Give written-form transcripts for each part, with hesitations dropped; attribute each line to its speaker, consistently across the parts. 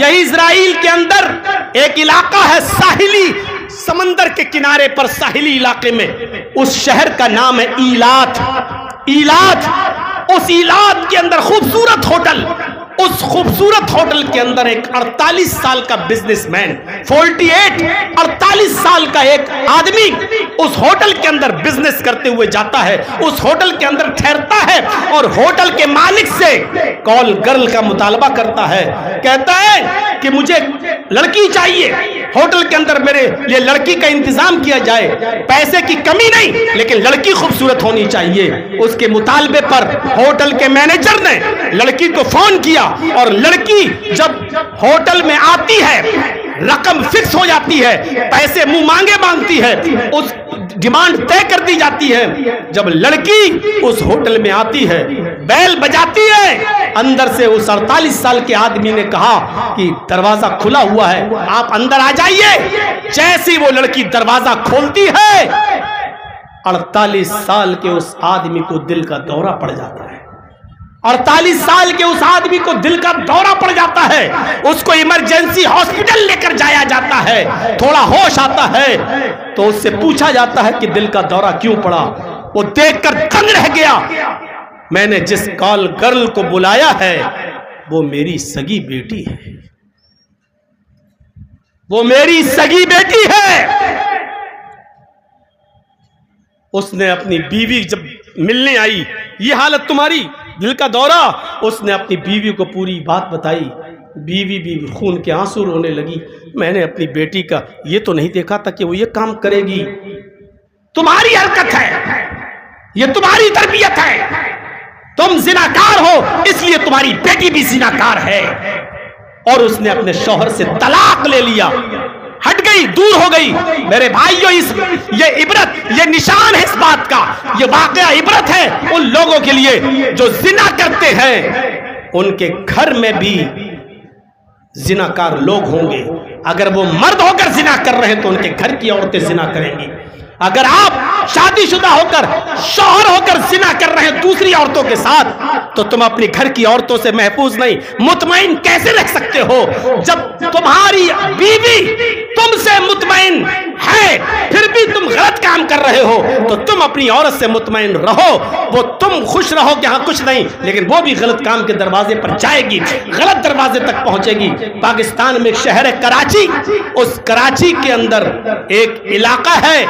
Speaker 1: یہی اسرائیل کے اندر ایک علاقہ ہے ساحلی، سمندر کے کنارے پر ساحلی علاقے میں، اس شہر کا نام ہے ایلات۔ ایلات، اس ایلات کے اندر خوبصورت ہوٹل، اس خوبصورت ہوٹل کے اندر ایک 48 سال کا بزنس مین، 48 سال کا ایک آدمی اس ہوٹل کے اندر بزنس کرتے ہوئے جاتا ہے، اس ہوٹل کے اندر ٹھہرتا ہے اور ہوٹل کے مالک سے کال گرل کا مطالبہ کرتا ہے، کہتا ہے کہ مجھے لڑکی چاہیے، ہوٹل کے اندر میرے لیے لڑکی کا انتظام کیا جائے، پیسے کی کمی نہیں لیکن لڑکی خوبصورت ہونی چاہیے۔ اس کے مطالبے پر ہوٹل کے مینیجر نے لڑکی کو فون کیا اور لڑکی جب ہوٹل میں آتی ہے، رقم فکس ہو جاتی ہے، پیسے منہ مانگے مانگتی ہے، اس ڈیمانڈ طے کر دی جاتی ہے۔ جب لڑکی اس ہوٹل میں آتی ہے، بیل بجاتی ہے، اندر سے اس 48 سال کے آدمی نے کہا کہ دروازہ کھلا ہوا ہے، آپ اندر آ جائیے۔ جیسی وہ لڑکی دروازہ کھولتی ہے، 48 سال کے اس آدمی کو دل کا دورہ پڑ جاتا ہے۔ 48 سال کے اس آدمی کو دل کا دورہ پڑ جاتا ہے، اس کو ایمرجنسی ہاسپٹل لے کر جایا جاتا ہے، تھوڑا ہوش آتا ہے تو اس سے پوچھا جاتا ہے کہ دل کا دورہ کیوں پڑا؟ وہ دیکھ کر دنگ رہ گیا، میں نے جس کال گرل کو بلایا ہے وہ میری سگی بیٹی ہے، وہ میری سگی بیٹی ہے۔ اس نے اپنی بیوی جب ملنے آئی، یہ حالت تمہاری، دل کا دورہ، اس نے اپنی بیوی کو پوری بات بتائی۔ بیوی بھی خون کے آنسو رونے لگی، میں نے اپنی بیٹی کا یہ تو نہیں دیکھا تھا کہ وہ یہ کام کرے گی، تمہاری حرکت ہے، یہ تمہاری تربیت ہے، تم زناکار ہو اس لیے تمہاری بیٹی بھی زناکار ہے۔ اور اس نے اپنے شوہر سے طلاق لے لیا، ہٹ گئی، دور ہو گئی۔ میرے بھائیو، یہ عبرت، یہ نشان ہے اس بات کا، یہ واقعہ عبرت ہے ان لوگوں کے لیے جو زنا کرتے ہیں، ان کے گھر میں بھی زناکار لوگ ہوں گے۔ اگر وہ مرد ہو کر زنا کر رہے ہیں تو ان کے گھر کی عورتیں زنا کریں گی۔ اگر آپ شادی شدہ ہو کر، شوہر ہو کر زنا کر رہے ہیں دوسری عورتوں کے ساتھ، تو تم اپنی گھر کی عورتوں سے محفوظ نہیں، مطمئن کیسے رہ سکتے ہو؟ جب تمہاری بیوی تم سے مطمئن ہے پھر بھی تم غلط کام کر رہے ہو تو تم اپنی عورت سے مطمئن رہو، وہ تم خوش رہو کہ ہاں کچھ نہیں، لیکن وہ بھی غلط کام کے دروازے پر جائے گی، غلط دروازے تک پہنچے گی۔ پاکستان میں ایک شہر ہے کراچی، اس کراچی کے اندر ایک علاقہ ہے،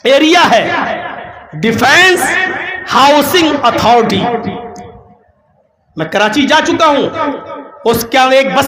Speaker 1: ایریا ہے، ڈیفینس ہاؤسنگ اتھارٹی۔ میں کراچی جا چکا ہوں، اس کا ایک بس